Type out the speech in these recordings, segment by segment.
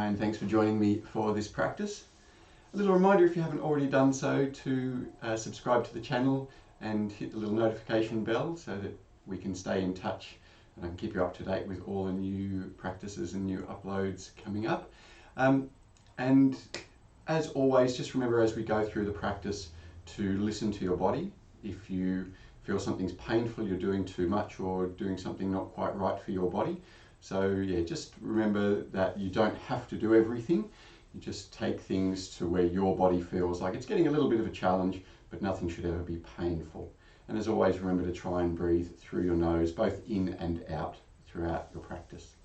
Hi, and thanks for joining me for this practice. A little reminder, if you haven't already done so, to subscribe to the channel and hit the little notification bell so that we can stay in touch and I can keep you up to date with all the new practices and new uploads coming up. And as always, just remember as we go through the practice to listen to your body. If you feel something's painful, you're doing too much or doing something not quite right for your body. So yeah, just remember that you don't have to do everything. You just take things to where your body feels like it's getting a little bit of a challenge, but nothing should ever be painful. And as always, remember to try and breathe through your nose, both in and out throughout your practice.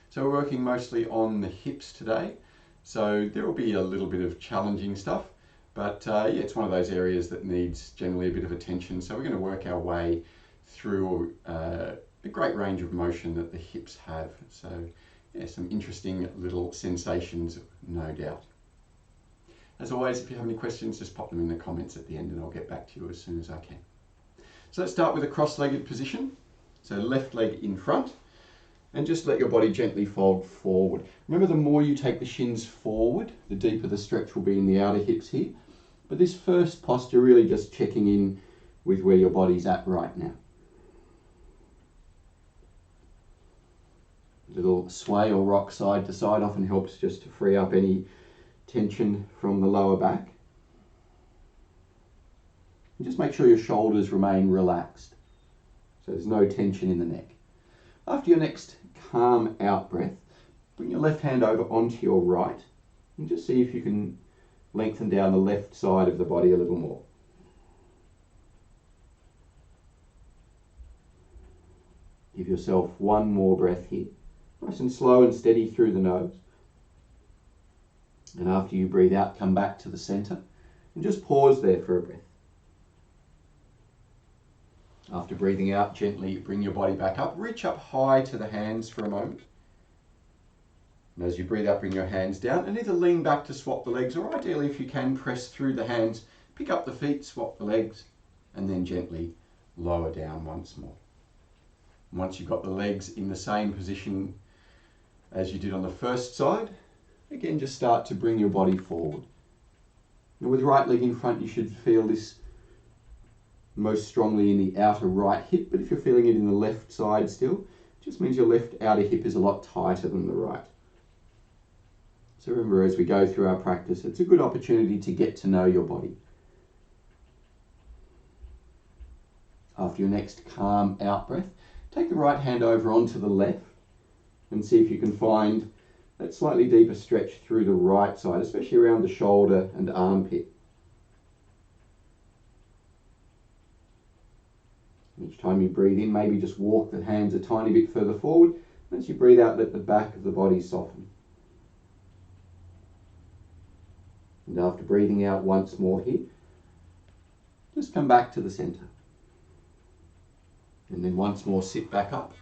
So we're working mostly on the hips today. So there will be a little bit of challenging stuff, but yeah, it's one of those areas that needs generally a bit of attention. So we're going to work our way through the great range of motion that the hips have. So yeah, some interesting little sensations, no doubt. As always, if you have any questions, just pop them in the comments at the end and I'll get back to you as soon as I can. So let's start with a cross-legged position. So left leg in front and just let your body gently fold forward. Remember, the more you take the shins forward, the deeper the stretch will be in the outer hips here. But this first posture, really just checking in with where your body's at right now. Little sway or rock side to side often helps just to free up any tension from the lower back. And just make sure your shoulders remain relaxed, so there's no tension in the neck. After your next calm out breath, bring your left hand over onto your right and just see if you can lengthen down the left side of the body a little more. Give yourself one more breath here. Nice and slow and steady through the nose. And after you breathe out, come back to the center and just pause there for a breath. After breathing out, gently bring your body back up. Reach up high to the hands for a moment. And as you breathe out, bring your hands down and either lean back to swap the legs, or ideally, if you can, press through the hands, pick up the feet, swap the legs, and then gently lower down once more. And once you've got the legs in the same position as you did on the first side, again, just start to bring your body forward. Now with the right leg in front, you should feel this most strongly in the outer right hip, but if you're feeling it in the left side still, it just means your left outer hip is a lot tighter than the right. So remember, as we go through our practice, it's a good opportunity to get to know your body. After your next calm out breath, take the right hand over onto the left and see if you can find that slightly deeper stretch through the right side, especially around the shoulder and armpit. Each time you breathe in, maybe just walk the hands a tiny bit further forward. As you breathe out, let the back of the body soften. And after breathing out once more here, just come back to the center. And then once more, sit back up.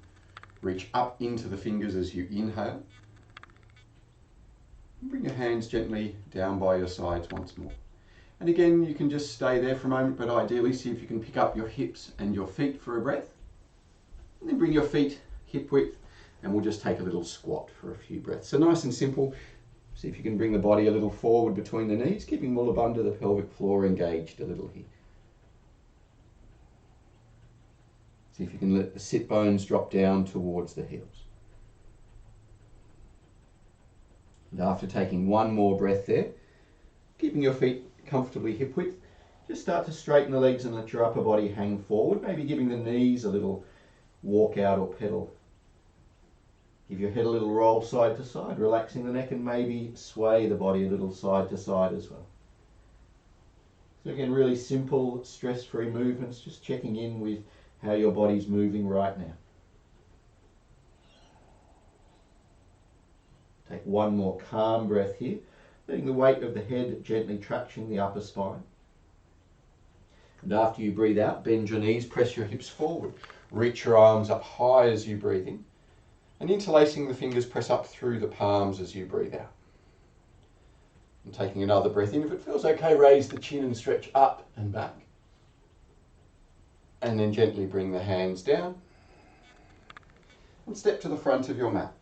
Reach up into the fingers as you inhale. And bring your hands gently down by your sides once more. And again, you can just stay there for a moment, but ideally see if you can pick up your hips and your feet for a breath. And then bring your feet hip width, and we'll just take a little squat for a few breaths. So nice and simple. See if you can bring the body a little forward between the knees, keeping all of under the pelvic floor engaged a little here. See if you can let the sit bones drop down towards the heels. And after taking one more breath there, keeping your feet comfortably hip width, just start to straighten the legs and let your upper body hang forward, maybe giving the knees a little walk out or pedal. Give your head a little roll side to side, relaxing the neck, and maybe sway the body a little side to side as well. So again, really simple, stress-free movements, just checking in with how your body's moving right now. Take one more calm breath here, letting the weight of the head gently traction the upper spine. And after you breathe out, bend your knees, press your hips forward. Reach your arms up high as you breathe in. And interlacing the fingers, press up through the palms as you breathe out. And taking another breath in. If it feels okay, raise the chin and stretch up and back. And then gently bring the hands down. And step to the front of your mat.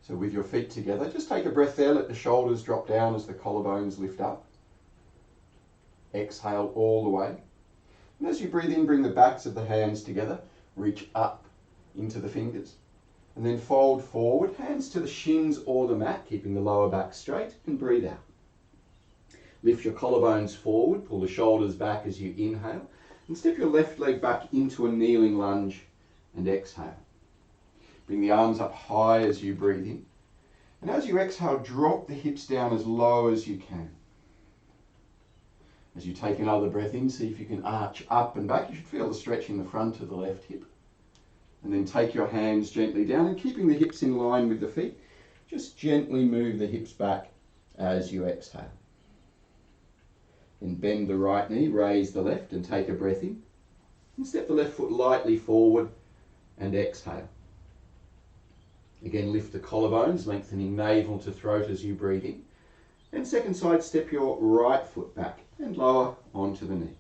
So with your feet together, just take a breath there, let the shoulders drop down as the collarbones lift up. Exhale all the way. And as you breathe in, bring the backs of the hands together, reach up into the fingers. And then fold forward, hands to the shins or the mat, keeping the lower back straight, and breathe out. Lift your collarbones forward, pull the shoulders back as you inhale, and step your left leg back into a kneeling lunge and exhale. Bring the arms up high as you breathe in. And as you exhale, drop the hips down as low as you can. As you take another breath in, see if you can arch up and back. You should feel the stretch in the front of the left hip. And then take your hands gently down, and keeping the hips in line with the feet, just gently move the hips back as you exhale. Then bend the right knee, raise the left, and take a breath in. And step the left foot lightly forward and exhale. Again, lift the collarbones, lengthening navel to throat as you breathe in. And second side, step your right foot back and lower onto the knee.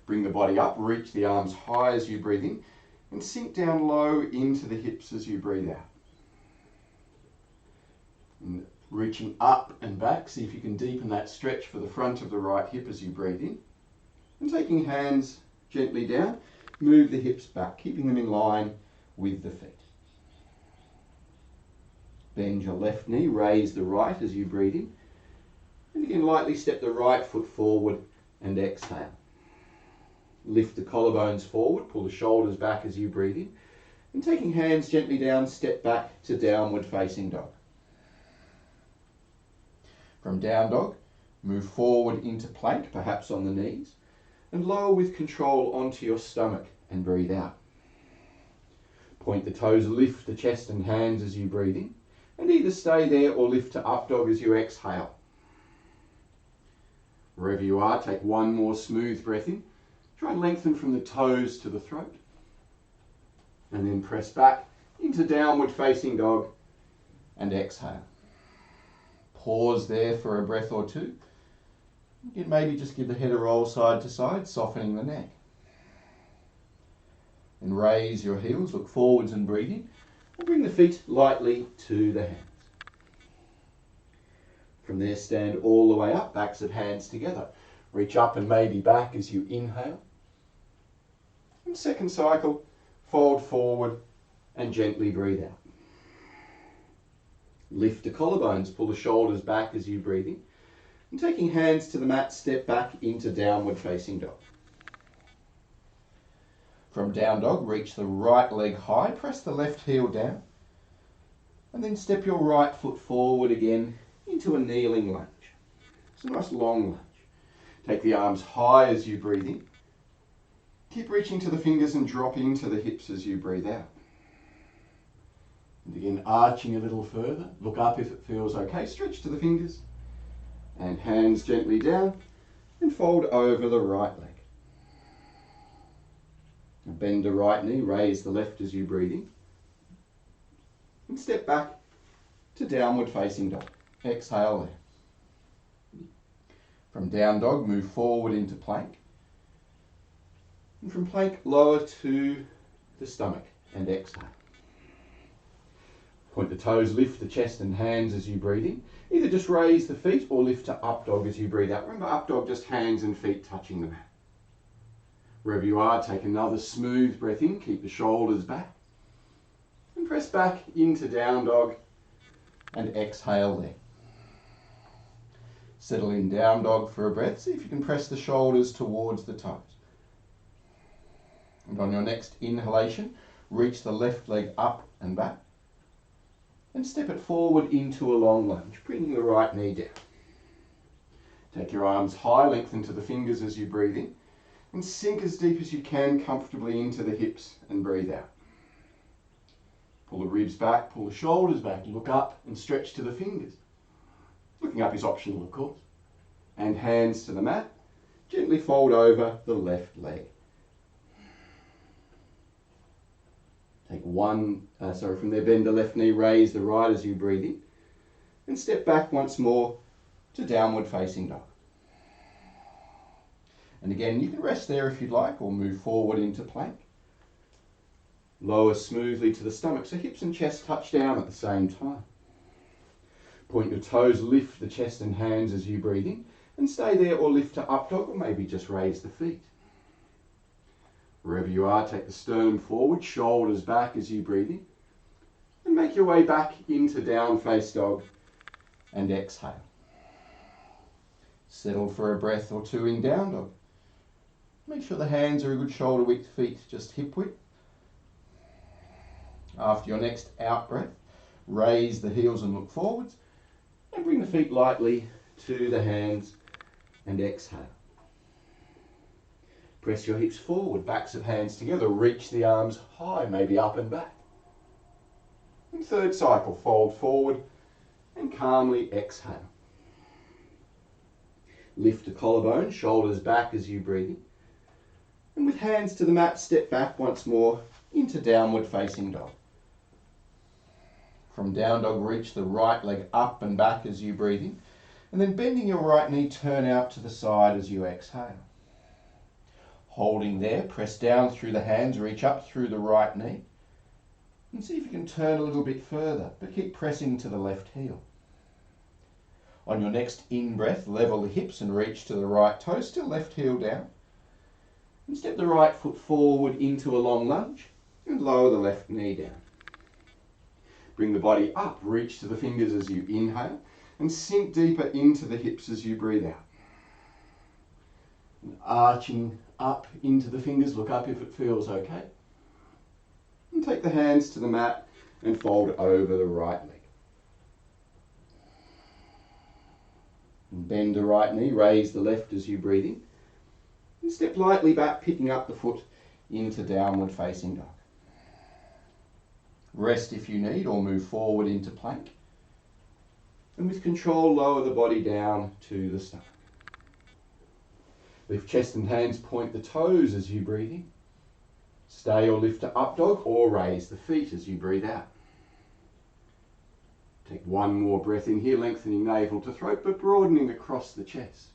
Bring the body up, reach the arms high as you breathe in, and sink down low into the hips as you breathe out. And reaching up and back, see if you can deepen that stretch for the front of the right hip as you breathe in. And taking hands gently down, move the hips back, keeping them in line with the feet. Bend your left knee, raise the right as you breathe in. And again, lightly step the right foot forward and exhale. Lift the collarbones forward, pull the shoulders back as you breathe in. And taking hands gently down, step back to downward facing dog. From down dog, move forward into plank, perhaps on the knees. And lower with control onto your stomach and breathe out. Point the toes, lift the chest and hands as you breathe in. And either stay there or lift to up dog as you exhale. Wherever you are, take one more smooth breath in. Try and lengthen from the toes to the throat. And then press back into downward facing dog and exhale. Pause there for a breath or two. Again, maybe just give the head a roll side to side, softening the neck. And raise your heels, look forwards and breathe in. And bring the feet lightly to the hands. From there, stand all the way up, backs of hands together. Reach up and maybe back as you inhale. And second cycle, fold forward and gently breathe out. Lift the collarbones, pull the shoulders back as you breathe in. And taking hands to the mat, step back into downward facing dog. From down dog, reach the right leg high, press the left heel down. And then step your right foot forward again into a kneeling lunge. It's a nice long lunge. Take the arms high as you breathe in. Keep reaching to the fingers and drop into the hips as you breathe out. And again, arching a little further. Look up if it feels okay. Stretch to the fingers. And hands gently down. And fold over the right leg. And bend the right knee. Raise the left as you breathe in. And step back to downward facing dog. Exhale there. From down dog, move forward into plank. And from plank, lower to the stomach and exhale. Point the toes, lift the chest and hands as you breathe in. Either just raise the feet or lift to up dog as you breathe out. Remember, up dog, just hands and feet touching the mat. Wherever you are, take another smooth breath in. Keep the shoulders back. And press back into down dog and exhale there. Settle in down dog for a breath. See if you can press the shoulders towards the toes. And on your next inhalation, reach the left leg up and back. And step it forward into a long lunge, bringing the right knee down. Take your arms high, lengthen to the fingers as you breathe in. And sink as deep as you can comfortably into the hips and breathe out. Pull the ribs back, pull the shoulders back, look up and stretch to the fingers. Looking up is optional, of course. And hands to the mat. Gently fold over the left leg. Take from there, bend the left knee, raise the right as you breathe in. And step back once more to downward facing dog. And again, you can rest there if you'd like, or move forward into plank. Lower smoothly to the stomach so hips and chest touch down at the same time. Point your toes, lift the chest and hands as you breathe in, and stay there or lift to up dog, or maybe just raise the feet. Wherever you are, take the sternum forward, shoulders back as you breathe in, and make your way back into down face dog and exhale. Settle for a breath or two in down dog. Make sure the hands are a good shoulder width, feet just hip width. After your next out breath, raise the heels and look forwards, and bring the feet lightly to the hands and exhale. Press your hips forward, backs of hands together, reach the arms high, maybe up and back. And third cycle, fold forward and calmly exhale. Lift the collarbone, shoulders back as you breathe in. And with hands to the mat, step back once more into downward facing dog. From down dog, reach the right leg up and back as you breathe in, and then bending your right knee, turn out to the side as you exhale. Holding there, press down through the hands, reach up through the right knee, and see if you can turn a little bit further, but keep pressing to the left heel. On your next in-breath, level the hips and reach to the right toe, still left heel down, and step the right foot forward into a long lunge, and lower the left knee down. Bring the body up, reach to the fingers as you inhale, and sink deeper into the hips as you breathe out. And arching up into the fingers, look up if it feels okay. And take the hands to the mat and fold over the right leg. And bend the right knee, raise the left as you breathe in. And step lightly back, picking up the foot into downward facing dog. Rest if you need, or move forward into plank. And with control, lower the body down to the stomach. Lift chest and hands, point the toes as you breathe in. Stay or lift to up dog, or raise the feet as you breathe out. Take one more breath in here, lengthening navel to throat, but broadening across the chest.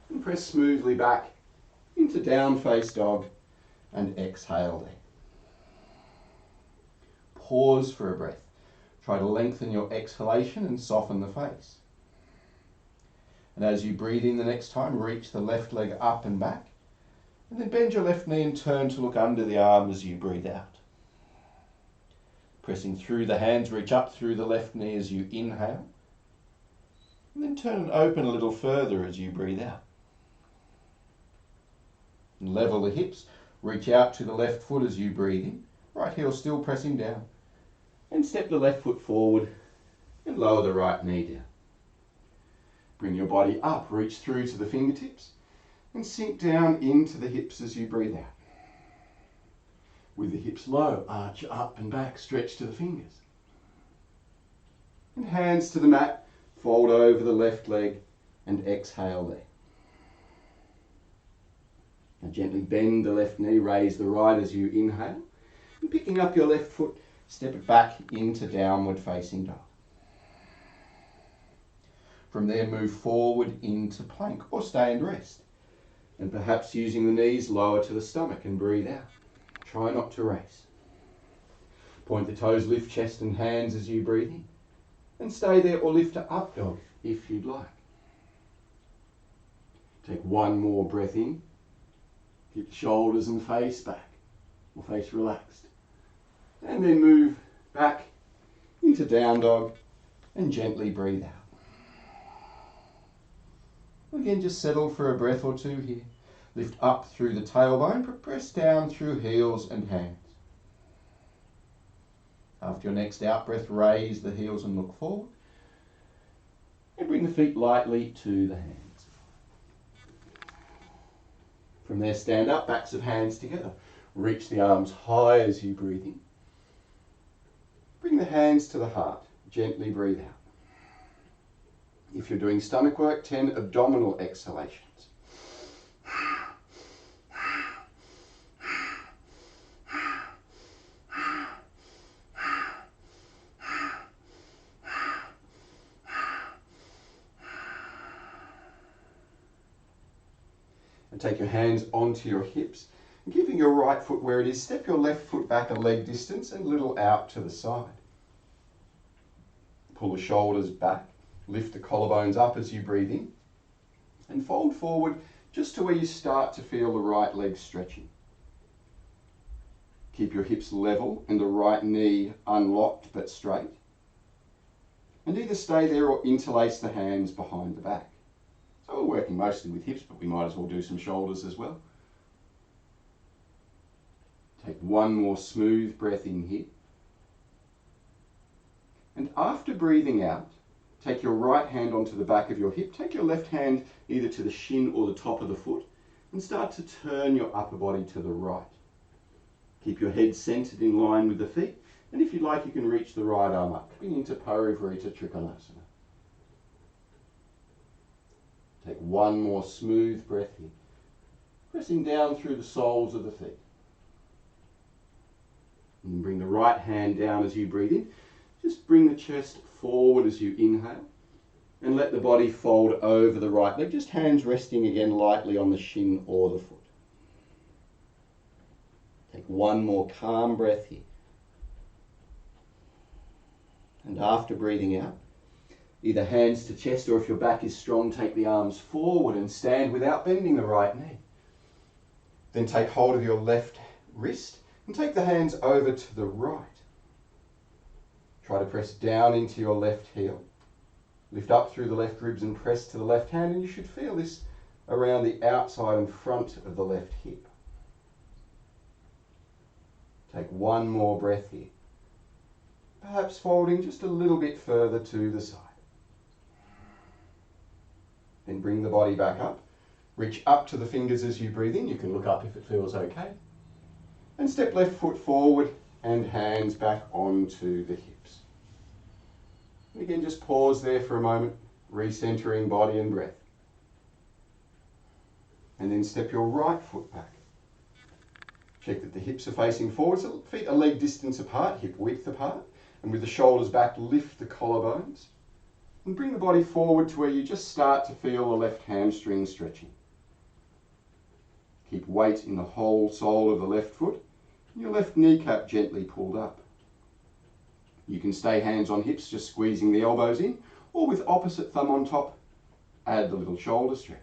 And press smoothly back into down face dog and exhale there. Pause for a breath. Try to lengthen your exhalation and soften the face. And as you breathe in the next time, reach the left leg up and back, and then bend your left knee and turn to look under the arm as you breathe out. Pressing through the hands, reach up through the left knee as you inhale, and then turn and open a little further as you breathe out. And level the hips, reach out to the left foot as you breathe in, right heel still pressing down, and step the left foot forward and lower the right knee down. Bring your body up, reach through to the fingertips, and sink down into the hips as you breathe out. With the hips low, arch up and back, stretch to the fingers. And hands to the mat, fold over the left leg and exhale there. Now gently bend the left knee, raise the right as you inhale, and picking up your left foot, step it back into downward facing dog. From there, move forward into plank or stay and rest. And perhaps using the knees lower to the stomach and breathe out. Try not to race. Point the toes, lift chest and hands as you breathe in. And stay there or lift to up dog if you'd like. Take one more breath in. Keep the shoulders and face back, or face relaxed. And then move back into down dog and gently breathe out. Again, just settle for a breath or two here. Lift up through the tailbone, press down through heels and hands. After your next out breath, raise the heels and look forward. And bring the feet lightly to the hands. From there, stand up, backs of hands together. Reach the arms high as you breathe in. Bring the hands to the heart. Gently breathe out. If you're doing stomach work, 10 abdominal exhalations. And take your hands onto your hips And keeping your right foot where it is, step your left foot back a leg distance and a little out to the side. Pull the shoulders back, lift the collarbones up as you breathe in, and fold forward just to where you start to feel the right leg stretching. Keep your hips level and the right knee unlocked but straight. And either stay there or interlace the hands behind the back. So we're working mostly with hips, but we might as well do some shoulders as well. Take one more smooth breath in here. And after breathing out, take your right hand onto the back of your hip. Take your left hand either to the shin or the top of the foot and start to turn your upper body to the right. Keep your head centered in line with the feet. And if you'd like, you can reach the right arm up, coming into Parivrita Trikonasana. Take one more smooth breath here, pressing down through the soles of the feet. And bring the right hand down as you breathe in. Just bring the chest forward as you inhale and let the body fold over the right leg, just hands resting again lightly on the shin or the foot. Take one more calm breath here. And after breathing out, either hands to chest, or if your back is strong, take the arms forward and stand without bending the right knee. Then take hold of your left wrist and take the hands over to the right. Try to press down into your left heel. Lift up through the left ribs and press to the left hand, and you should feel this around the outside and front of the left hip. Take one more breath here. Perhaps folding just a little bit further to the side. Then bring the body back up. Reach up to the fingers as you breathe in. You can look up if it feels okay. And step left foot forward and hands back onto the hips. And again, just pause there for a moment, recentering body and breath. And then step your right foot back. Check that the hips are facing forward, so feet are leg distance apart, hip width apart. And with the shoulders back, lift the collarbones. And bring the body forward to where you just start to feel the left hamstring stretching. Keep weight in the whole sole of the left foot. And your left kneecap gently pulled up. You can stay hands on hips, just squeezing the elbows in, or with opposite thumb on top, add the little shoulder stretch.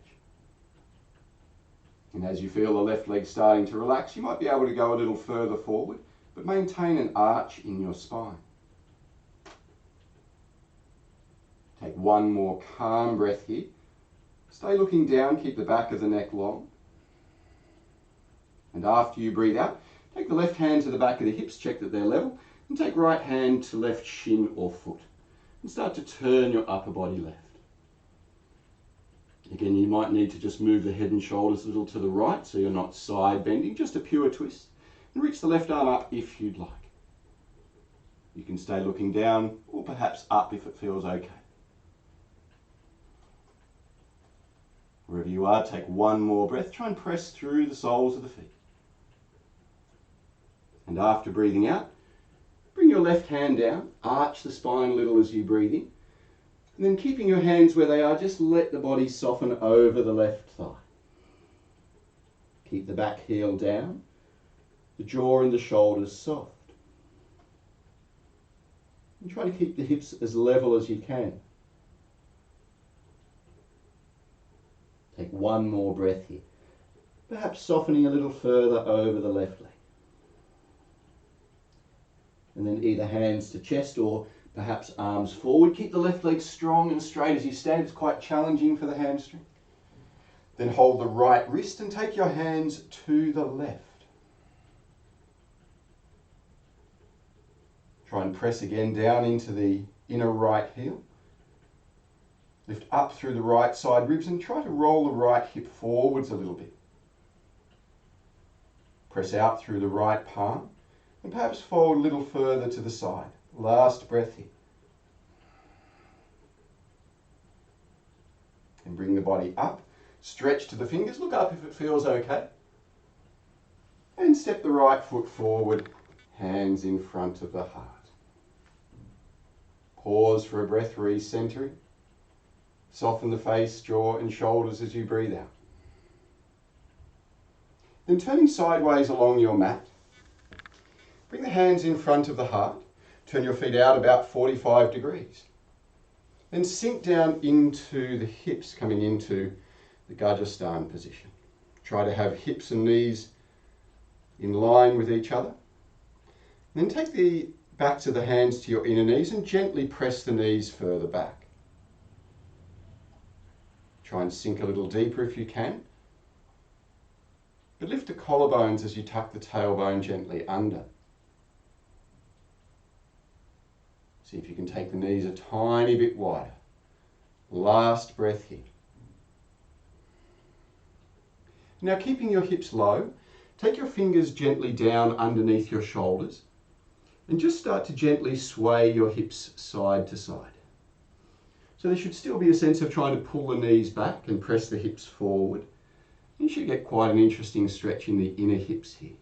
And as you feel the left leg starting to relax, you might be able to go a little further forward, but maintain an arch in your spine. Take one more calm breath here. Stay looking down, keep the back of the neck long. And after you breathe out, take the left hand to the back of the hips, check that they're level, and take right hand to left shin or foot. And start to turn your upper body left. Again, you might need to just move the head and shoulders a little to the right so you're not side bending, just a pure twist. And reach the left arm up if you'd like. You can stay looking down or perhaps up if it feels okay. Wherever you are, take one more breath. Try and press through the soles of the feet. And after breathing out, bring your left hand down, arch the spine a little as you breathe in. And then keeping your hands where they are, just let the body soften over the left thigh. Keep the back heel down, the jaw and the shoulders soft. And try to keep the hips as level as you can. Take one more breath here, perhaps softening a little further over the left leg. And then either hands to chest or perhaps arms forward. Keep the left leg strong and straight as you stand. It's quite challenging for the hamstring. Then hold the right wrist and take your hands to the left. Try and press again down into the inner right heel. Lift up through the right side ribs and try to roll the right hip forwards a little bit. Press out through the right palm and perhaps fold a little further to the side. Last breath here. And bring the body up. Stretch to the fingers. Look up if it feels okay. And step the right foot forward, hands in front of the heart. Pause for a breath, recentering. Soften the face, jaw and shoulders as you breathe out. Then turning sideways along your mat, bring the hands in front of the heart, turn your feet out about 45 degrees. Then sink down into the hips, coming into the Gajasthana position. Try to have hips and knees in line with each other. Then take the backs of the hands to your inner knees and gently press the knees further back. Try and sink a little deeper if you can. But lift the collarbones as you tuck the tailbone gently under. See if you can take the knees a tiny bit wider. Last breath here. Now, keeping your hips low, take your fingers gently down underneath your shoulders and just start to gently sway your hips side to side. So there should still be a sense of trying to pull the knees back and press the hips forward. You should get quite an interesting stretch in the inner hips here.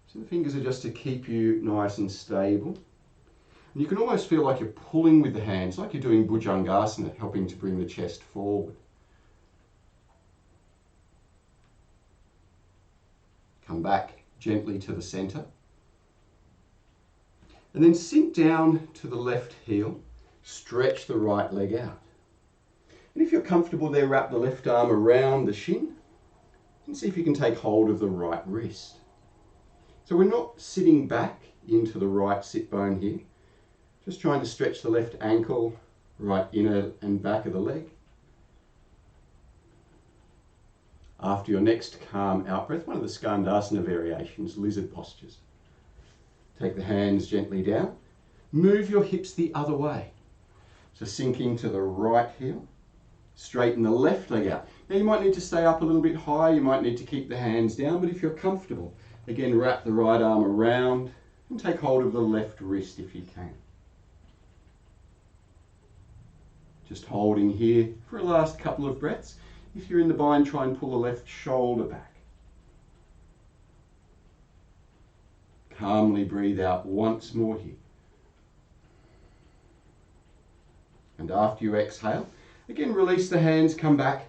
So the fingers are just to keep you nice and stable. And you can almost feel like you're pulling with the hands, like you're doing Bhujangasana, helping to bring the chest forward. Come back gently to the center. And then sink down to the left heel, stretch the right leg out. And if you're comfortable there, wrap the left arm around the shin and see if you can take hold of the right wrist. So we're not sitting back into the right sit bone here, just trying to stretch the left ankle, right inner and back of the leg. After your next calm out breath, one of the Skandasana variations, lizard postures. Take the hands gently down. Move your hips the other way. So sinking to the right heel. Straighten the left leg out. Now you might need to stay up a little bit high. You might need to keep the hands down, but if you're comfortable, again, wrap the right arm around and take hold of the left wrist if you can. Just holding here for a last couple of breaths. If you're in the bind, try and pull the left shoulder back. Calmly breathe out once more here. And after you exhale, again release the hands, come back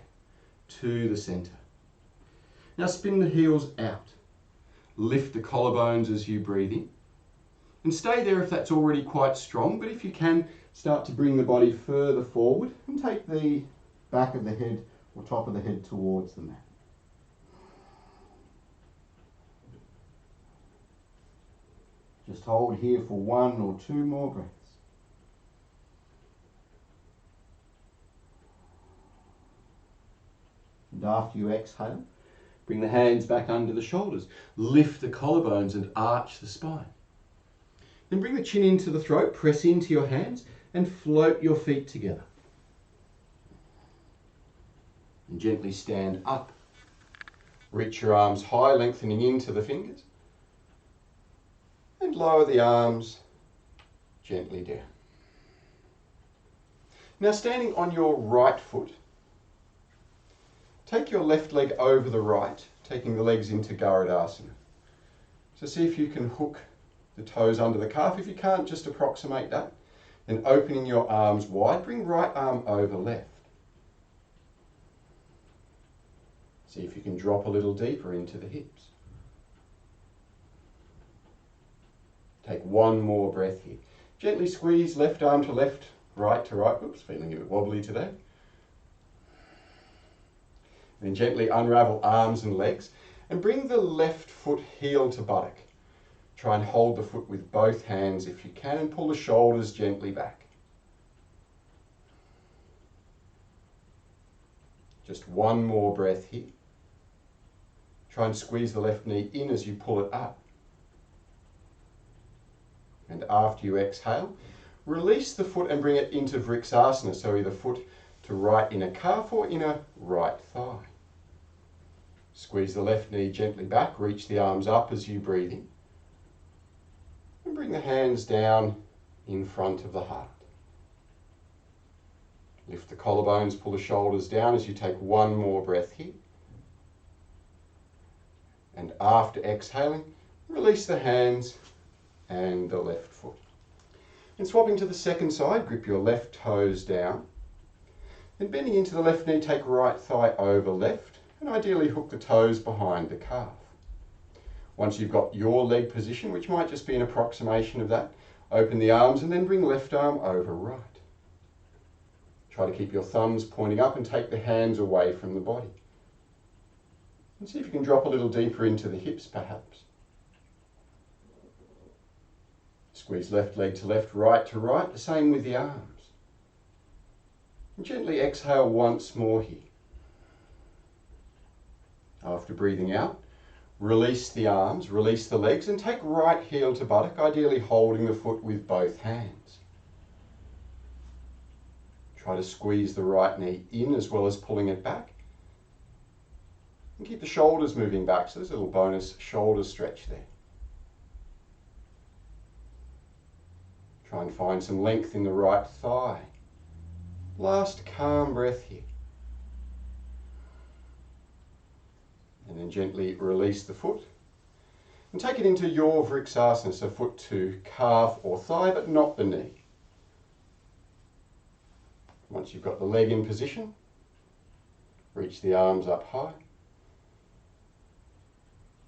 to the center. Now spin the heels out. Lift the collarbones as you breathe in. And stay there if that's already quite strong, but if you can, start to bring the body further forward and take the back of the head or top of the head towards the mat. Just hold here for 1 or 2 more breaths. And after you exhale, bring the hands back under the shoulders. Lift the collarbones and arch the spine. Then bring the chin into the throat, press into your hands and float your feet together. And gently stand up. Reach your arms high, lengthening into the fingers. And lower the arms gently down. Now standing on your right foot, take your left leg over the right, taking the legs into Garudasana. So see if you can hook the toes under the calf. If you can't, just approximate that. Then opening your arms wide, bring right arm over left. See if you can drop a little deeper into the hips. Take 1 more breath here. Gently squeeze left arm to left, right to right. Oops, feeling a bit wobbly today. Then gently unravel arms and legs and bring the left foot heel to buttock. Try and hold the foot with both hands if you can and pull the shoulders gently back. Just 1 more breath here. Try and squeeze the left knee in as you pull it up. And after you exhale, release the foot and bring it into Veerasana, so either foot to right inner calf or inner right thigh. Squeeze the left knee gently back, reach the arms up as you breathe in. And bring the hands down in front of the heart. Lift the collarbones, pull the shoulders down as you take 1 more breath here. And after exhaling, release the hands and the left foot. And swapping to the second side, grip your left toes down. And bending into the left knee, take right thigh over left And ideally hook the toes behind the calf. Once you've got your leg position, which might just be an approximation of that, open the arms and then bring left arm over right. Try to keep your thumbs pointing up and take the hands away from the body. And see if you can drop a little deeper into the hips perhaps. Squeeze left leg to left, right to right, the same with the arms. And gently exhale once more here. After breathing out, release the arms, release the legs and take right heel to buttock, ideally holding the foot with both hands. Try to squeeze the right knee in as well as pulling it back. And keep the shoulders moving back, so there's a little bonus shoulder stretch there. Try and find some length in the right thigh. Last calm breath here. And then gently release the foot. And take it into your Veerasana, so foot to calf or thigh, but not the knee. Once you've got the leg in position, reach the arms up high.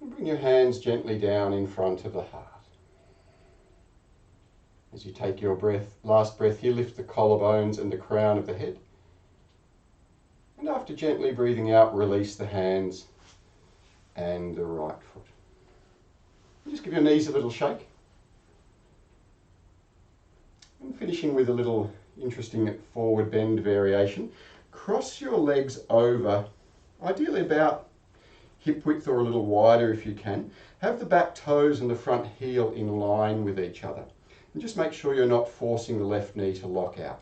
And bring your hands gently down in front of the heart. As you take your last breath here, lift the collarbones and the crown of the head. And after gently breathing out, release the hands and the right foot. And just give your knees a little shake. And finishing with a little interesting forward bend variation. Cross your legs over, ideally about hip width or a little wider if you can. Have the back toes and the front heel in line with each other. And just make sure you're not forcing the left knee to lock out.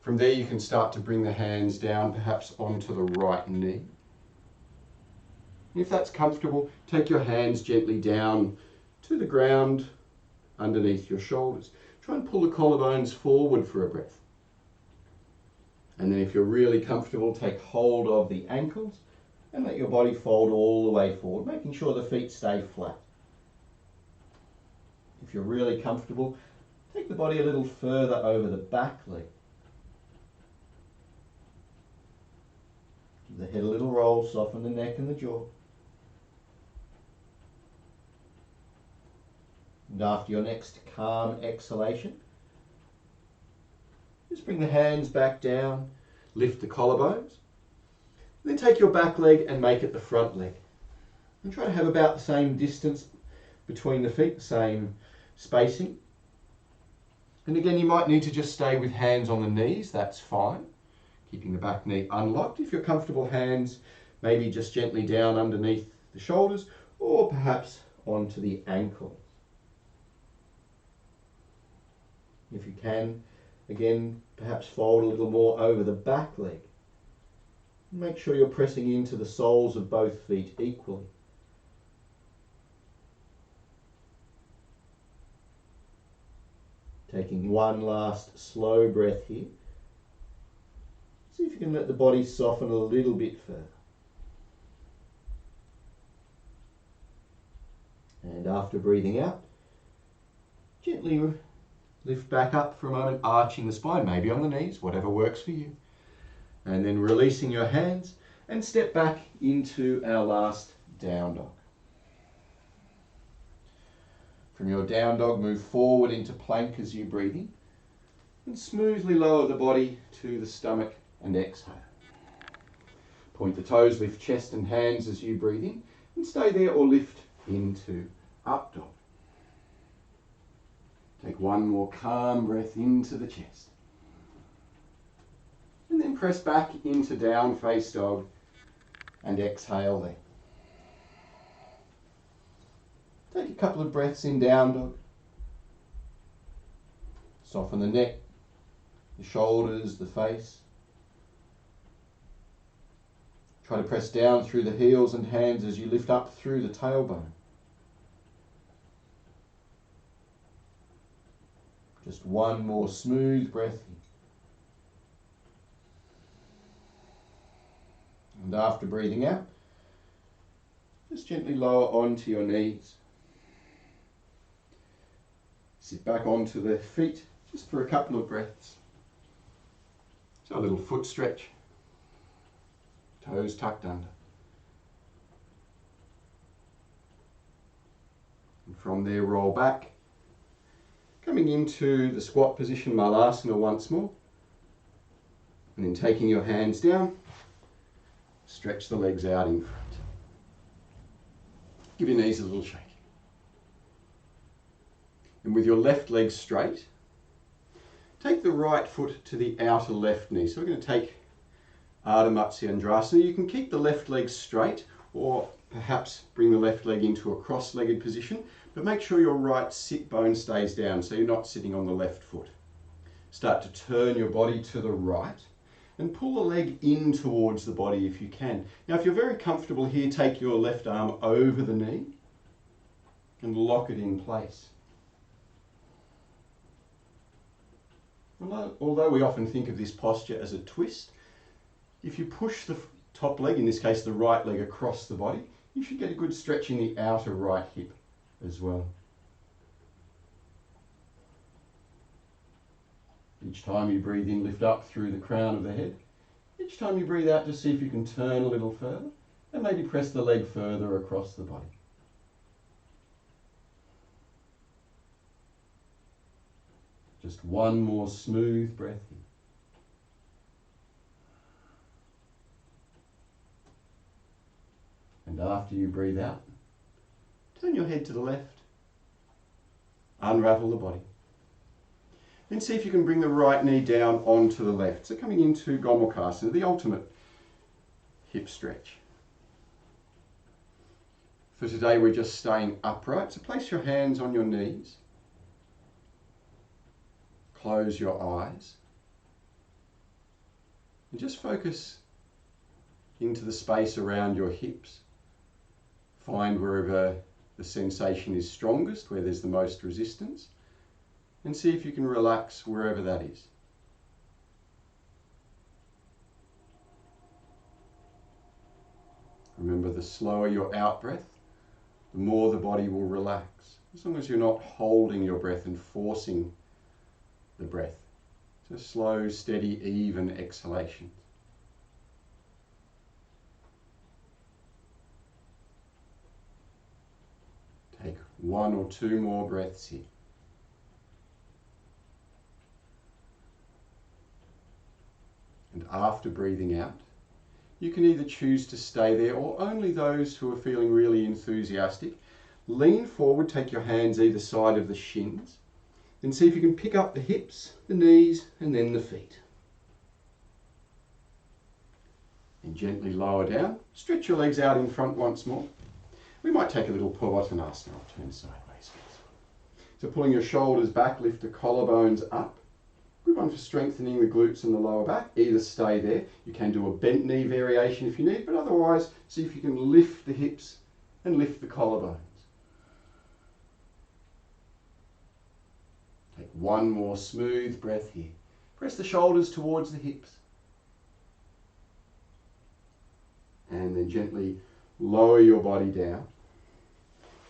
From there you can start to bring the hands down perhaps onto the right knee. If that's comfortable, take your hands gently down to the ground underneath your shoulders. Try and pull the collarbones forward for a breath. And then if you're really comfortable, take hold of the ankles and let your body fold all the way forward, making sure the feet stay flat. If you're really comfortable, take the body a little further over the back leg. Give the head a little roll, soften the neck and the jaw. And after your next calm exhalation, just bring the hands back down, lift the collarbones, then take your back leg and make it the front leg. And try to have about the same distance between the feet, the same spacing. And again, you might need to just stay with hands on the knees, that's fine. Keeping the back knee unlocked. If you're comfortable, hands maybe just gently down underneath the shoulders or perhaps onto the ankles. If you can, again, perhaps fold a little more over the back leg. Make sure you're pressing into the soles of both feet equally. Taking one last slow breath here. See if you can let the body soften a little bit further. And after breathing out, gently lift back up for a moment, arching the spine, maybe on the knees, whatever works for you. And then releasing your hands and step back into our last down dog. From your down dog, move forward into plank as you breathe in and smoothly lower the body to the stomach and exhale. Point the toes, lift chest and hands as you breathe in and stay there or lift into up dog. Take one more calm breath into the chest. And then press back into down face dog and exhale there. Take a couple of breaths in down dog. Soften the neck, the shoulders, the face. Try to press down through the heels and hands as you lift up through the tailbone. Just one more smooth breath in. And after breathing out, just gently lower onto your knees. Sit back onto the feet just for a couple of breaths. So a little foot stretch. Toes tucked under. And from there, roll back. Coming into the squat position, Veerasana once more. And then taking your hands down, stretch the legs out in front. Give your knees a little shake. And with your left leg straight, take the right foot to the outer left knee. So we're going to take Ardha Matsyendrasana. You can keep the left leg straight or perhaps bring the left leg into a cross-legged position, but make sure your right sit bone stays down so you're not sitting on the left foot. Start to turn your body to the right and pull the leg in towards the body if you can. Now if you're very comfortable here, take your left arm over the knee and lock it in place. Although we often think of this posture as a twist, if you push the top leg, in this case the right leg, across the body, you should get a good stretch in the outer right hip as well. Each time you breathe in, lift up through the crown of the head. Each time you breathe out, just see if you can turn a little further and maybe press the leg further across the body. Just one more smooth breath in. And after you breathe out, turn your head to the left. Unravel the body. Then see if you can bring the right knee down onto the left. So coming into Gomukhasana, the ultimate hip stretch. For today we're just staying upright, so place your hands on your knees. Close your eyes. And just focus into the space around your hips. Find wherever the sensation is strongest, where there's the most resistance, and see if you can relax wherever that is. Remember, the slower your out breath, the more the body will relax, as long as you're not holding your breath and forcing the breath. So slow, steady, even exhalations. Take one or two more breaths here. And after breathing out, you can either choose to stay there, or only those who are feeling really enthusiastic, lean forward, take your hands either side of the shins, and see if you can pick up the hips, the knees, and then the feet. And gently lower down. Stretch your legs out in front once more. We might take a little Purvottanasana. I'll turn sideways. So pulling your shoulders back, lift the collarbones up. Good one for strengthening the glutes and the lower back. Either stay there. You can do a bent knee variation if you need, but otherwise see if you can lift the hips and lift the collarbones. Take one more smooth breath here. Press the shoulders towards the hips. And then gently lower your body down.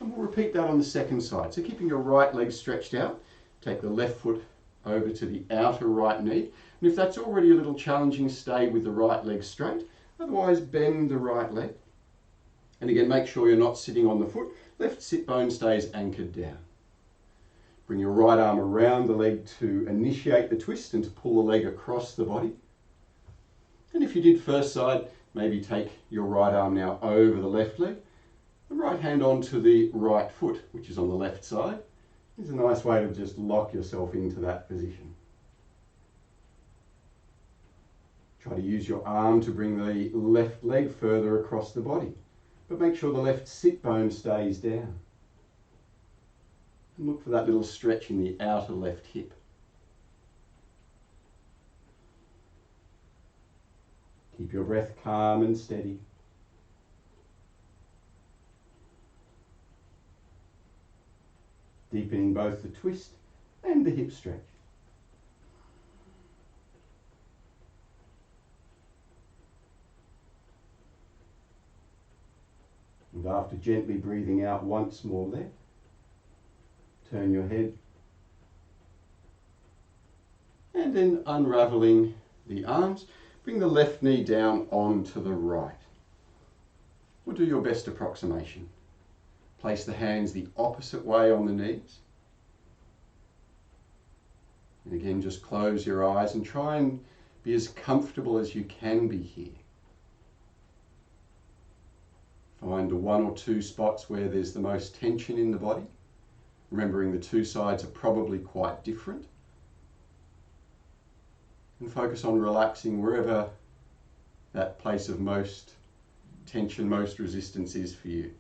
And we'll repeat that on the second side. So keeping your right leg stretched out, take the left foot over to the outer right knee. And if that's already a little challenging, stay with the right leg straight. Otherwise, bend the right leg. And again, make sure you're not sitting on the foot. Left sit bone stays anchored down. Bring your right arm around the leg to initiate the twist and to pull the leg across the body. And if you did first side, maybe take your right arm now over the left leg. The right hand onto the right foot, which is on the left side. It's a nice way to just lock yourself into that position. Try to use your arm to bring the left leg further across the body, but make sure the left sit bone stays down. And look for that little stretch in the outer left hip. Keep your breath calm and steady. Deepening both the twist and the hip stretch. And after gently breathing out once more there, turn your head. And then unraveling the arms. bring the left knee down onto the right. Or do your best approximation. Place the hands the opposite way on the knees. And again, just close your eyes and try and be as comfortable as you can be here. Find the one or two spots where there's the most tension in the body, remembering the two sides are probably quite different. And focus on relaxing wherever that place of most tension, most resistance is for you.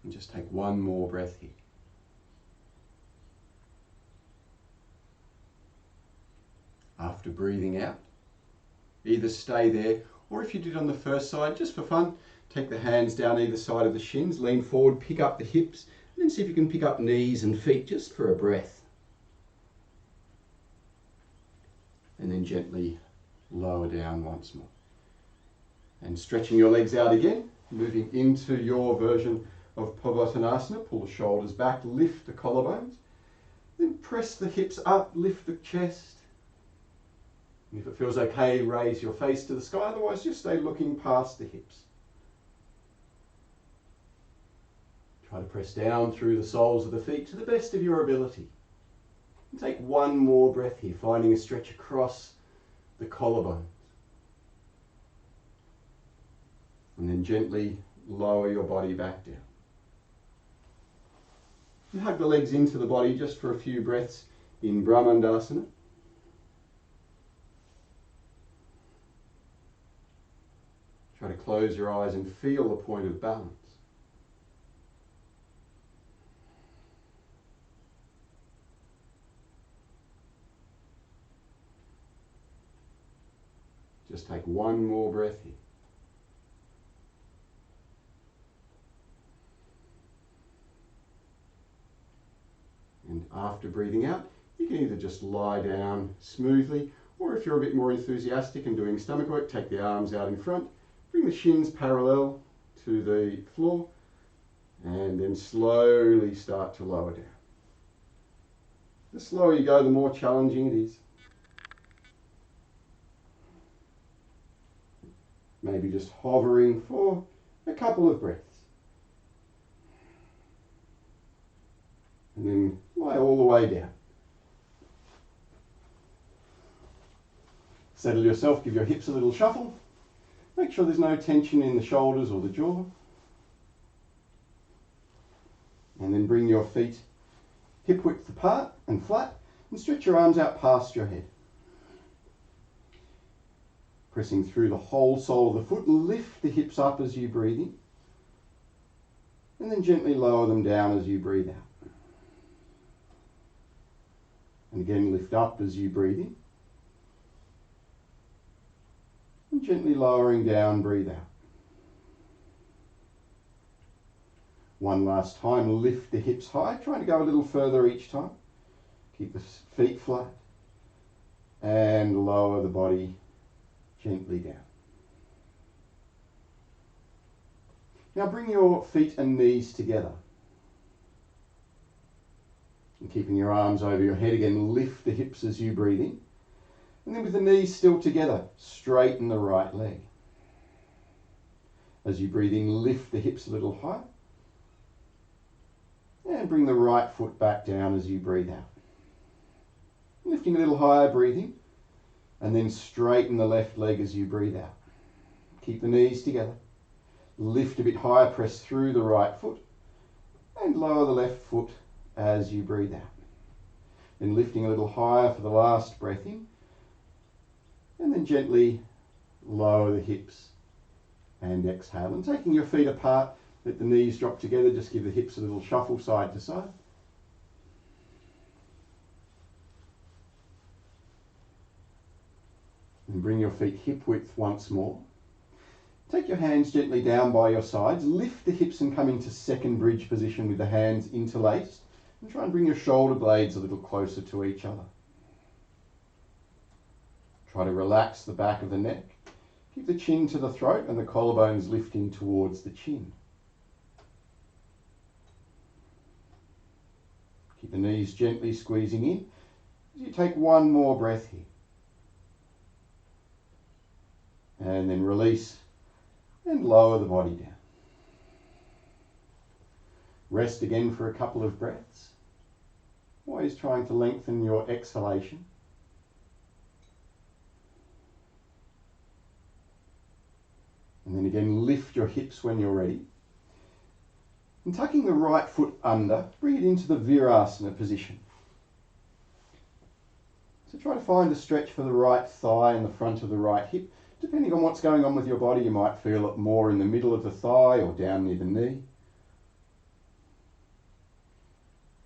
And just take one more breath here. After breathing out, either stay there, or if you did on the first side, just for fun, take the hands down either side of the shins, lean forward, pick up the hips, and then see if you can pick up knees and feet just for a breath. And then gently lower down once more. And stretching your legs out again, moving into your version of Pavottanasana. Pull the shoulders back, lift the collarbones, then press the hips up, lift the chest. And if it feels okay, raise your face to the sky, otherwise just stay looking past the hips. Try to press down through the soles of the feet to the best of your ability. And take one more breath here, finding a stretch across the collarbones. And then gently lower your body back down. And hug the legs into the body just for a few breaths in Brahmandasana. Try to close your eyes and feel the point of balance. Just take one more breath here. And after breathing out, you can either just lie down smoothly, or if you're a bit more enthusiastic and doing stomach work, take the arms out in front, bring the shins parallel to the floor, and then slowly start to lower down. The slower you go, the more challenging it is. Maybe just hovering for a couple of breaths. And then lie all the way down. Settle yourself, give your hips a little shuffle. Make sure there's no tension in the shoulders or the jaw. And then bring your feet hip width apart and flat, and stretch your arms out past your head. Pressing through the whole sole of the foot, lift the hips up as you breathe in, and then gently lower them down as you breathe out. And again, lift up as you breathe in, and gently lowering down, breathe out. One last time, lift the hips high, trying to go a little further each time. Keep the feet flat, and lower the body gently down. Now bring your feet and knees together. And keeping your arms over your head again, lift the hips as you breathe in. And then with the knees still together, straighten the right leg. As you breathe in, lift the hips a little higher. And bring the right foot back down as you breathe out. Lifting a little higher, breathing. And then straighten the left leg as you breathe out. Keep the knees together. Lift a bit higher, press through the right foot. And lower the left foot as you breathe out. Then lifting a little higher for the last breath in. And then gently lower the hips and exhale. And taking your feet apart, let the knees drop together. Just give the hips a little shuffle side to side. And bring your feet hip width once more. Take your hands gently down by your sides. Lift the hips and come into second bridge position with the hands interlaced. And try and bring your shoulder blades a little closer to each other. Try to relax the back of the neck. Keep the chin to the throat and the collarbones lifting towards the chin. Keep the knees gently squeezing in as you take one more breath here. And then release and lower the body down. Rest again for a couple of breaths. Always trying to lengthen your exhalation. And then again, lift your hips when you're ready. And tucking the right foot under, bring it into the Veerasana position. So try to find a stretch for the right thigh and the front of the right hip. Depending on what's going on with your body, you might feel it more in the middle of the thigh or down near the knee.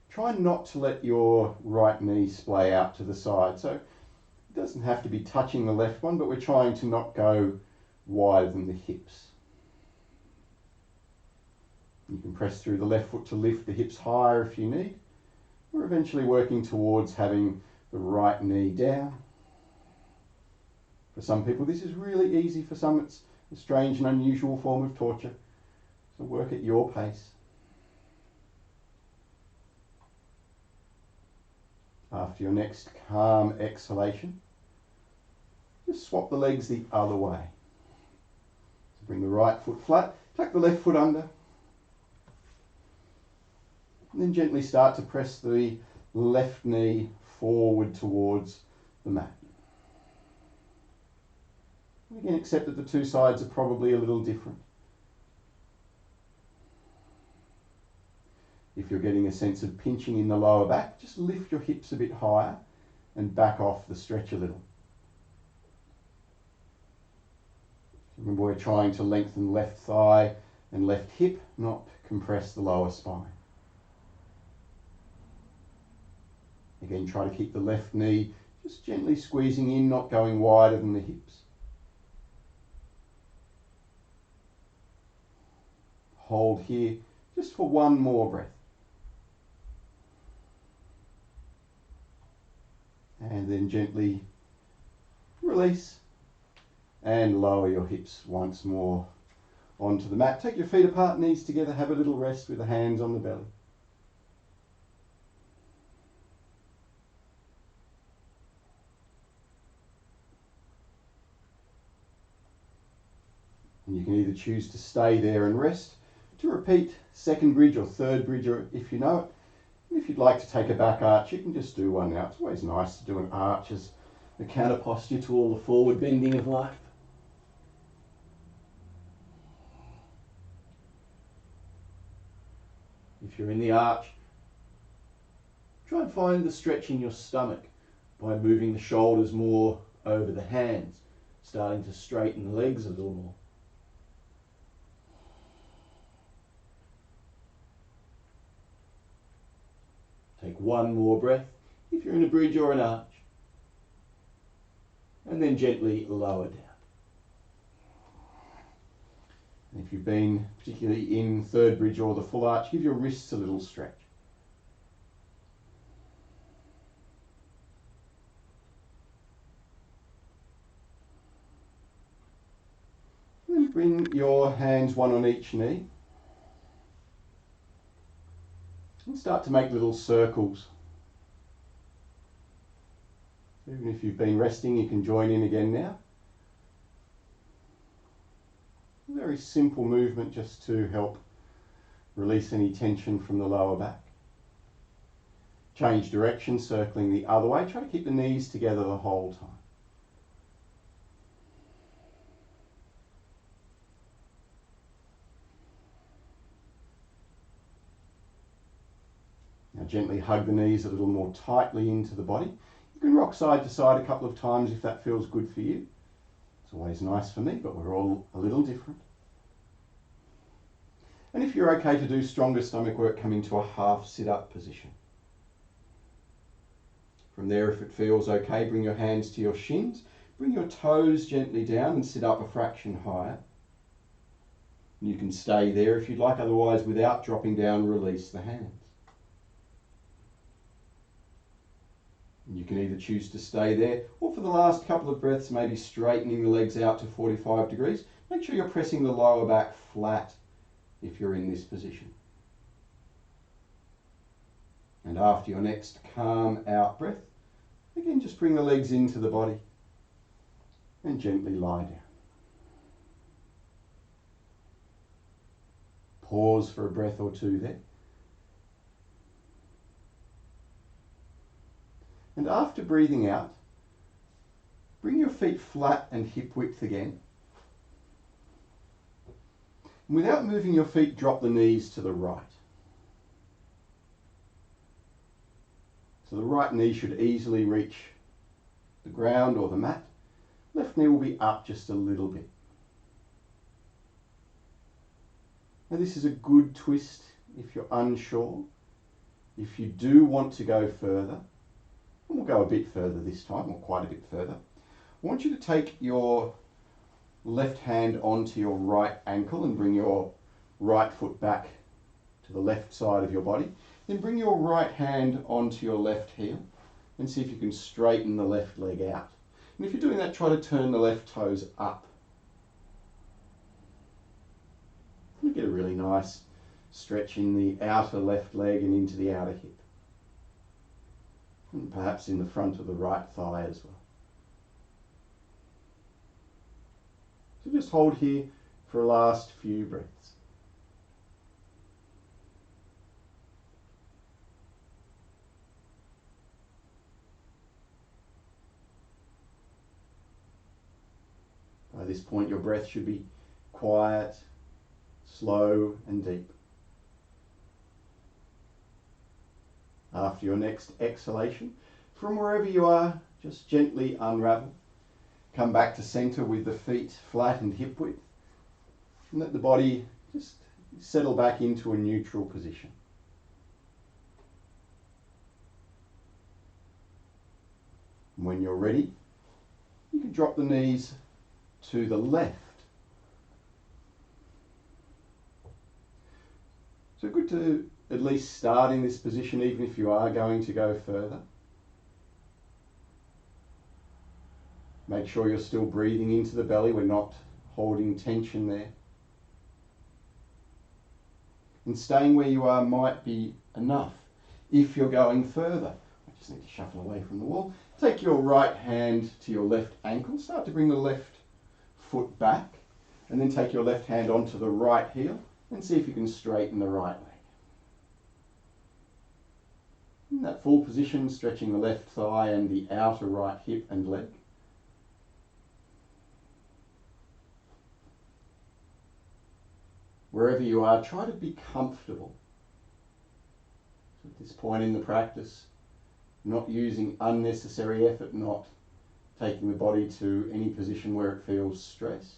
Try not to let your right knee splay out to the side. So it doesn't have to be touching the left one, but we're trying to not go wider than the hips. You can press through the left foot to lift the hips higher if you need. We're eventually working towards having the right knee down. For some people this is really easy, for some it's a strange and unusual form of torture. So work at your pace. After your next calm exhalation, just swap the legs the other way. So bring the right foot flat, tuck the left foot under, and then gently start to press the left knee forward towards the mat. And again, accept that the two sides are probably a little different. If you're getting a sense of pinching in the lower back, just lift your hips a bit higher and back off the stretch a little. Remember, we're trying to lengthen left thigh and left hip, not compress the lower spine. Again, try to keep the left knee just gently squeezing in, not going wider than the hips. Hold here just for one more breath. And then gently release and lower your hips once more onto the mat. Take your feet apart, knees together, have a little rest with the hands on the belly. And you can either choose to stay there and rest, to repeat second bridge or third bridge if you know it. And if you'd like to take a back arch, you can just do one now. It's always nice to do an arch as a counter posture to all the forward bending of life. If you're in the arch, try and find the stretch in your stomach by moving the shoulders more over the hands, starting to straighten the legs a little more. Take one more breath if you're in a bridge or an arch, and then gently lower down. And if you've been particularly in third bridge or the full arch, give your wrists a little stretch. And then bring your hands one on each knee. And start to make little circles. Even if you've been resting, you can join in again now. A very simple movement just to help release any tension from the lower back. Change direction, circling the other way. Try to keep the knees together the whole time. Now gently hug the knees a little more tightly into the body. You can rock side to side a couple of times if that feels good for you. It's always nice for me, but we're all a little different. And if you're okay to do stronger stomach work, come into a half sit-up position. From there, if it feels okay, bring your hands to your shins. Bring your toes gently down and sit up a fraction higher. And you can stay there if you'd like, otherwise without dropping down, release the hands. You can either choose to stay there, or for the last couple of breaths, maybe straightening the legs out to 45 degrees. Make sure you're pressing the lower back flat if you're in this position. And after your next calm out breath, again, just bring the legs into the body and gently lie down. Pause for a breath or two there. And after breathing out, bring your feet flat and hip width again. And without moving your feet, drop the knees to the right. So the right knee should easily reach the ground or the mat. Left knee will be up just a little bit. Now this is a good twist if you're unsure. If you do want to go further, and we'll go a bit further this time, or quite a bit further, I want you to take your left hand onto your right ankle and bring your right foot back to the left side of your body. Then bring your right hand onto your left heel and see if you can straighten the left leg out. And if you're doing that, try to turn the left toes up. You get a really nice stretch in the outer left leg and into the outer hip. And perhaps in the front of the right thigh as well. So just hold here for a last few breaths. By this point, your breath should be quiet, slow and deep. After your next exhalation, from wherever you are, just gently unravel. Come back to center with the feet flat and hip width. And let the body just settle back into a neutral position. And when you're ready, you can drop the knees to the left. So good to at least start in this position, even if you are going to go further. Make sure you're still breathing into the belly. We're not holding tension there. And staying where you are might be enough. If you're going further, I just need to shuffle away from the wall. Take your right hand to your left ankle. Start to bring the left foot back. And then take your left hand onto the right heel and see if you can straighten the right leg. In that full position, stretching the left thigh and the outer right hip and leg. Wherever you are, try to be comfortable. So at this point in the practice, not using unnecessary effort, not taking the body to any position where it feels stressed.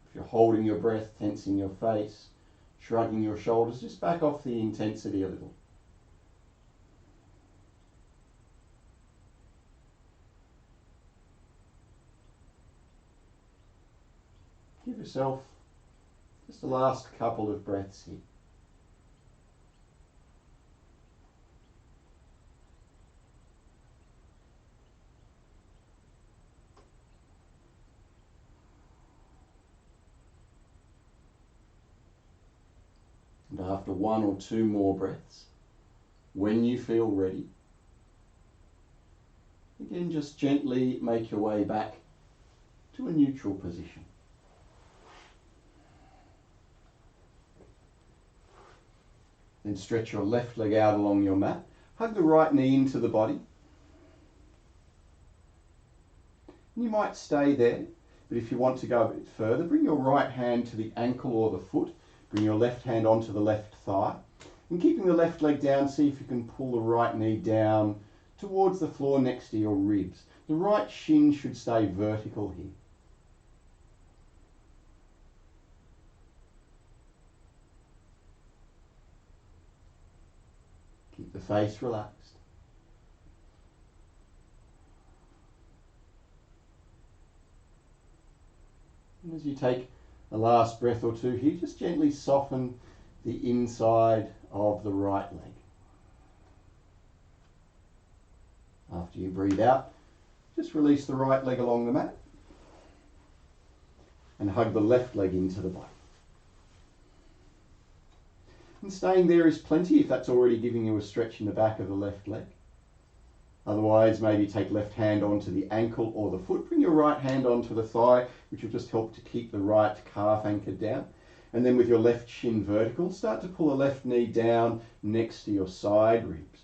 If you're holding your breath, tensing your face, shrugging your shoulders, just back off the intensity a little. Give yourself just the last couple of breaths here. And after one or two more breaths, when you feel ready, again just gently make your way back to a neutral position. Then stretch your left leg out along your mat. Hug the right knee into the body. And you might stay there, but if you want to go a bit further, bring your right hand to the ankle or the foot. Bring your left hand onto the left thigh. And keeping the left leg down, see if you can pull the right knee down towards the floor next to your ribs. The right shin should stay vertical here. Keep the face relaxed. And as you take the last breath or two here, just gently soften the inside of the right leg. After you breathe out, just release the right leg along the mat and hug the left leg into the body. And staying there is plenty if that's already giving you a stretch in the back of the left leg. Otherwise, maybe take left hand onto the ankle or the foot. Bring your right hand onto the thigh, which will just help to keep the right calf anchored down. And then with your left shin vertical, start to pull the left knee down next to your side ribs.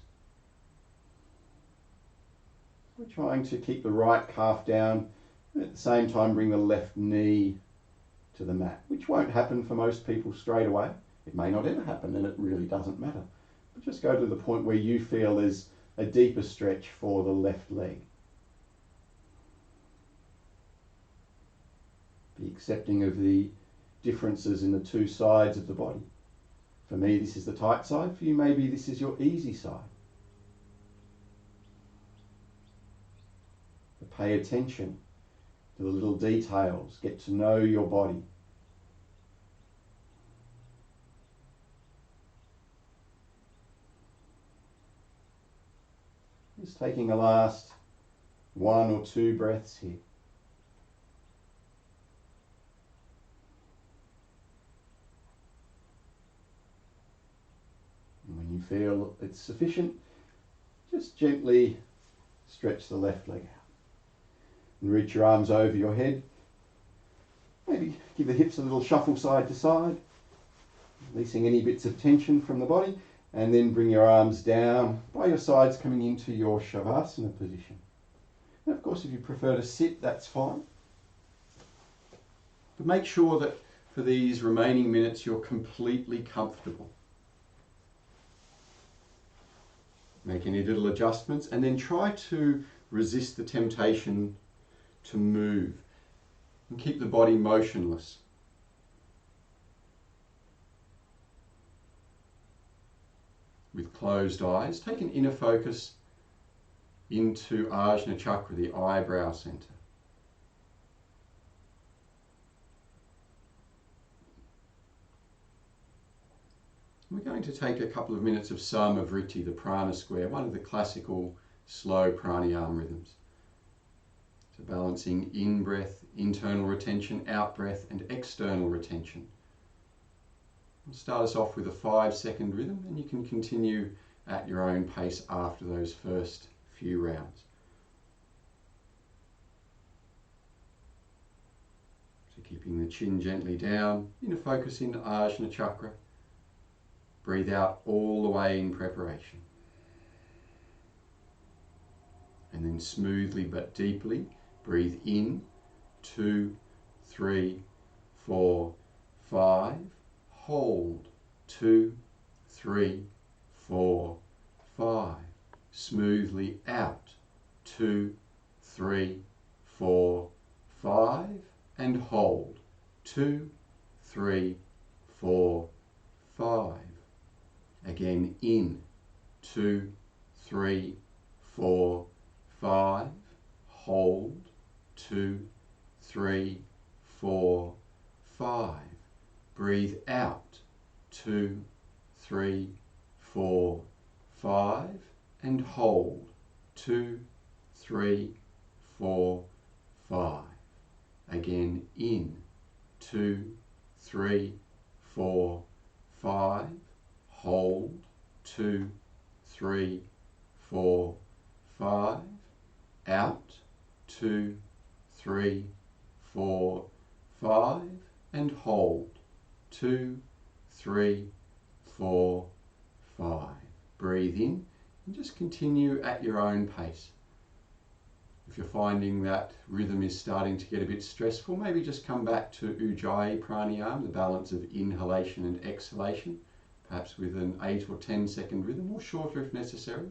We're trying to keep the right calf down, and at the same time bring the left knee to the mat, which won't happen for most people straight away. It may not ever happen, and it really doesn't matter. But just go to the point where you feel there's a deeper stretch for the left leg. Be accepting of the differences in the two sides of the body. For me, this is the tight side. For you, maybe this is your easy side. But pay attention to the little details. Get to know your body. Just taking a last 1 or 2 breaths here. And when you feel it's sufficient, just gently stretch the left leg out. And reach your arms over your head. Maybe give the hips a little shuffle side to side, releasing any bits of tension from the body. And then bring your arms down by your sides, coming into your Shavasana position. And of course, if you prefer to sit, that's fine. But make sure that for these remaining minutes you're completely comfortable. Make any little adjustments and then try to resist the temptation to move and keep the body motionless. With closed eyes, take an inner focus into Ajna Chakra, the eyebrow center. We're going to take a couple of minutes of Samavriti, the prana square, one of the classical slow pranayama rhythms. So balancing in-breath, internal retention, out-breath and external retention. We'll start us off with a 5-second rhythm and you can continue at your own pace after those first few rounds. So keeping the chin gently down, inner focus in Ajna Chakra. Breathe out all the way in preparation. And then smoothly but deeply breathe in, 2, 3, 4, 5. Hold, 2, 3, 4, 5. Smoothly out, 2, 3, 4, 5. And hold, 2, 3, 4, 5. Again in, 2, 3, 4, 5. Hold, 2, 3, 4, 5. Breathe out, 2, 3, 4, 5. And hold, 2, 3, 4, 5. Again in, 2, 3, 4, 5. Hold, 2, 3, 4, 5. Out, 2, 3, 4, 5. And hold, 2, 3, 4, 5. Breathe in and just continue at your own pace. If you're finding that rhythm is starting to get a bit stressful, maybe just come back to Ujjayi Pranayama, the balance of inhalation and exhalation, perhaps with an 8 or 10-second rhythm, or shorter if necessary.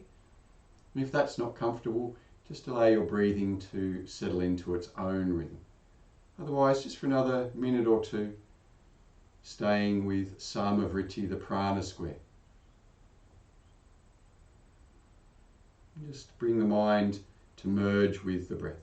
And if that's not comfortable, just allow your breathing to settle into its own rhythm. Otherwise, just for another minute or two, staying with Samavriti, the prana square. And just bring the mind to merge with the breath.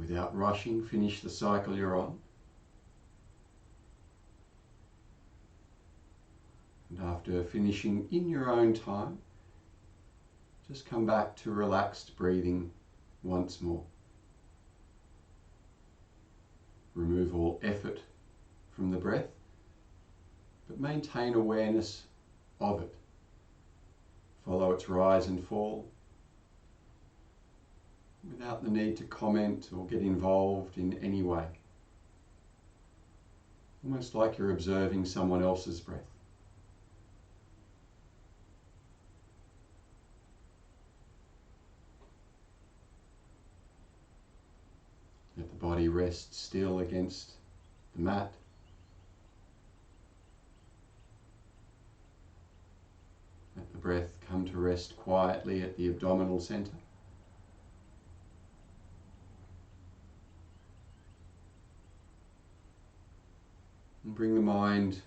Without rushing, finish the cycle you're on. And after finishing in your own time, just come back to relaxed breathing once more. Remove all effort from the breath, but maintain awareness of it. Follow its rise and fall without the need to comment or get involved in any way. Almost like you're observing someone else's breath. Let the body rest still against the mat. Let the breath come to rest quietly at the abdominal center. And bring the mind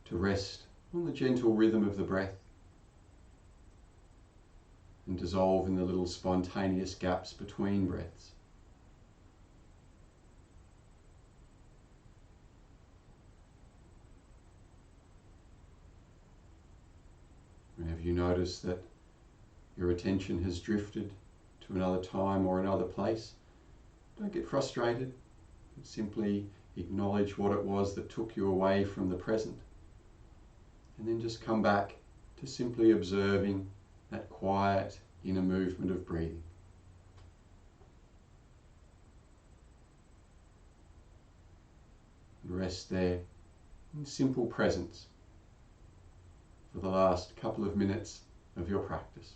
to rest on the gentle rhythm of the breath and dissolve in the little spontaneous gaps between breaths. Whenever you notice that your attention has drifted to another time or another place, don't get frustrated. Simply acknowledge what it was that took you away from the present. And then just come back to simply observing that quiet inner movement of breathing. And rest there in simple presence for the last couple of minutes of your practice.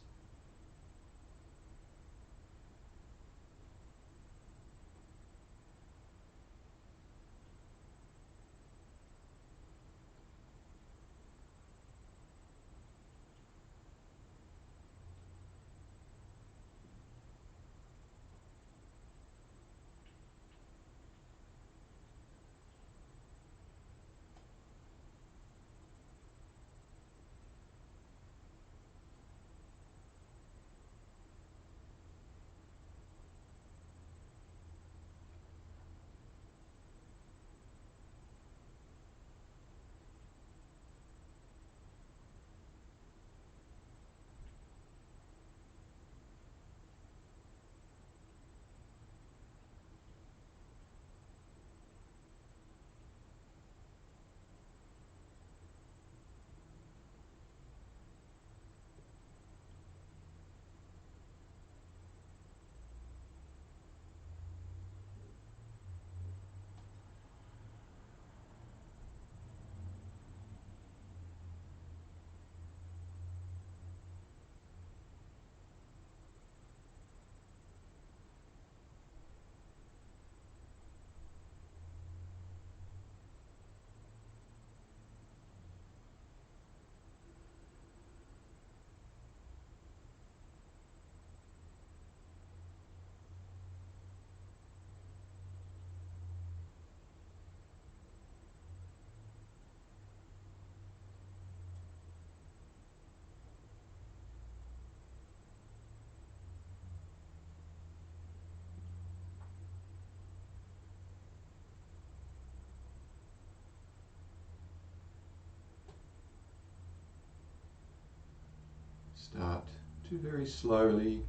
Start to very slowly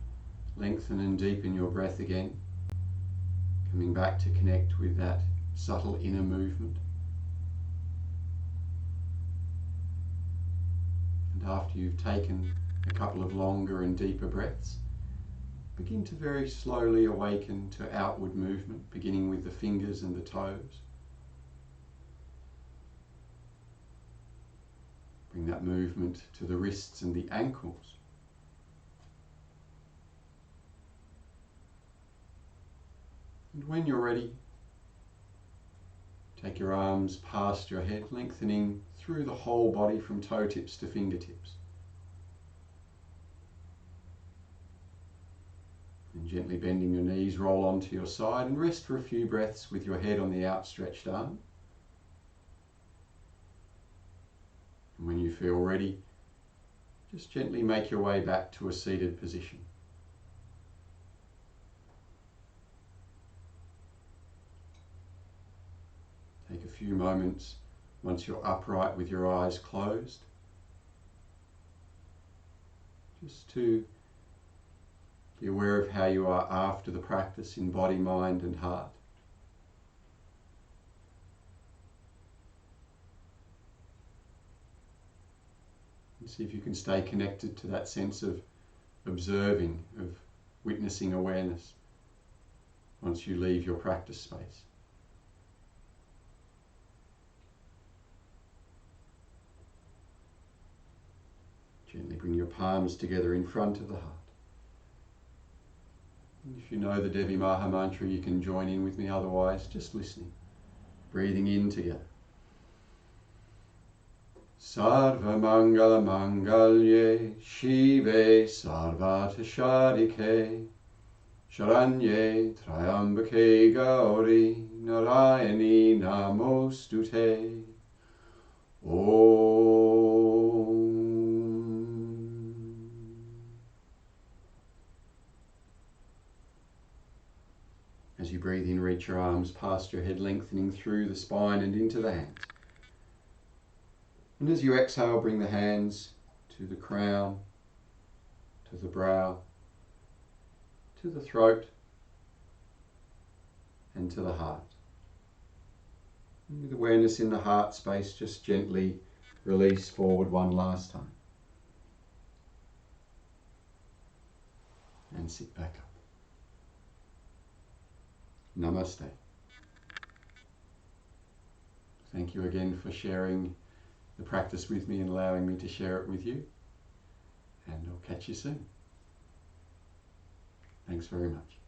lengthen and deepen your breath again, coming back to connect with that subtle inner movement. And after you've taken a couple of longer and deeper breaths, begin to very slowly awaken to outward movement, beginning with the fingers and the toes. Bring that movement to the wrists and the ankles. And when you're ready, take your arms past your head, lengthening through the whole body from toe tips to fingertips. And gently bending your knees, roll onto your side and rest for a few breaths with your head on the outstretched arm. And when you feel ready, just gently make your way back to a seated position. Position. few moments once you're upright with your eyes closed, just to be aware of how you are after the practice in body, mind and heart. And see if you can stay connected to that sense of observing, of witnessing awareness once you leave your practice space. Gently bring your palms together in front of the heart. And if you know the Devi Maha mantra, you can join in with me, otherwise just listening. Breathing in together. Sarva Mangala Mangalye Shive Sarvata Shadike Sharanye Trayambake Gauri Narayani Namostute. Om. As you breathe in, reach your arms past your head, lengthening through the spine and into the hands. And as you exhale, bring the hands to the crown, to the brow, to the throat, and to the heart. And with awareness in the heart space, just gently release forward one last time. And sit back up. Namaste. Thank you again for sharing the practice with me and allowing me to share it with you. And I'll catch you soon. Thanks very much.